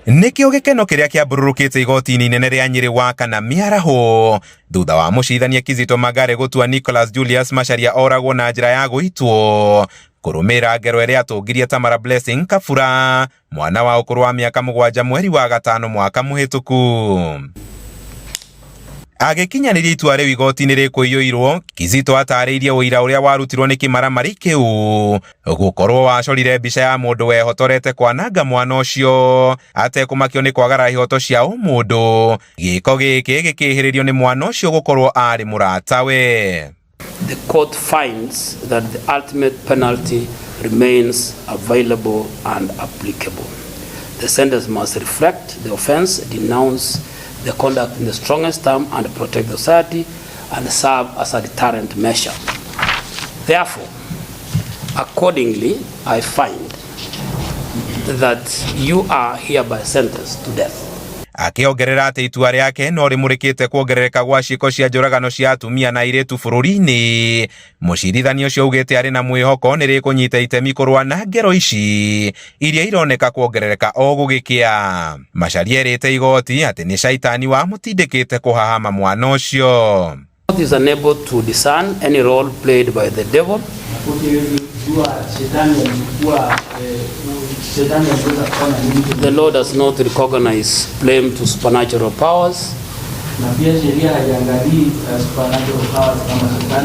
Nikio gikeno kiria kiambururukite igoti-ini inene ria Nyeri wa kana miaraho thutha wa mucithania Kizito Magare gutua Nicholas Julius Macharia oragwo na njira ya guitwo kurumira ngero iria atungirie Tamara Blessing Kabura, mwana wa ukuru wa miaka 7 mweri wa gatano mwaka muhituku. Agikinyaniria itua riu igoti-ini rikuiyuirwo, Kizito atariirie uira uria warutirwo ni kimaramari kiu gukorwo wacorire mbica ya mundu wehotorete kwananga mwana ucio atekumakio ni kwagara ihoto cia umundu, giko giki gikihiririo ni mwana ucio gukorwo ari muratawe. The court finds that the ultimate penalty remains available and applicable. The sentence must reflect the offense, denounce the conduct in the strongest term, and protect the society and serve as a deterrent measure. Therefore, accordingly, I find that you are hereby sentenced to death. Akiongerera ati itua riake no rimurikite kuongerereka gwa ciiko cia njoragano cia atumia na iritu bururi-ini. Mucirithania ucio ugite ari na mwihoko ni rikunyita itemi kurwa na ngero ici iria ironeka kuongerereka o gugikia. Macharia erite igoti ati ni shaitani wa mutindikite kuhahama mwana ucio. God is unable to discern any role played by the devil. The Lord does not recognize blame to supernatural powers.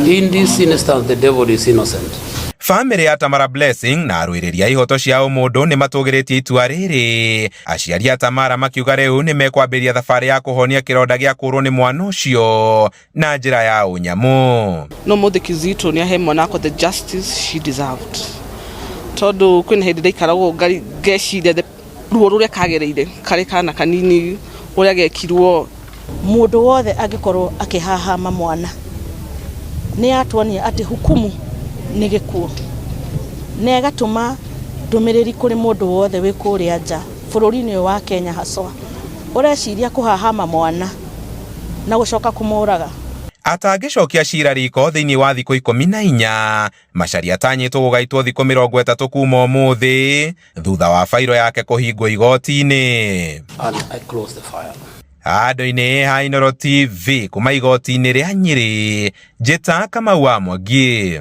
In this instance, the devil is innocent. Family ya Tamara Blessing na arwiriria ihoto cia umundu ni matugiritie itua riri. Aciari a Tamara makiuga riu ni mekwambiria thabari ya kuhonia kironda gia kurwo ni mwana ucio na njira ya unyamu. No muthe Kizito ni ahe mwana ko the justice she deserved. Tondu kwina hindi ndaikaragwo ngeciria ruo ruria kagereire kare kana kanini uria gekirwo. Mundu wothe angikorwo akihahama mwana ni atuonia ati hukumu ni gikuo, na gatuma ndumiriri kuri mundu wothe wi kuria nja bururi-ini wa Kenya haswa ureciria kuhahama mwana na gucoka kumuraga. Atangicokia cira riko thiini wa thikũ 14, Macharia atanyitwo gugaitwo thikũ 30 kuma umuthi thutha wa fairo yake kuhingwo igoti-ini. And I close the file. Ando-ini ha Inooro TV kuma igoti-ini ria Nyeri, njita Kamau wa Mwangi.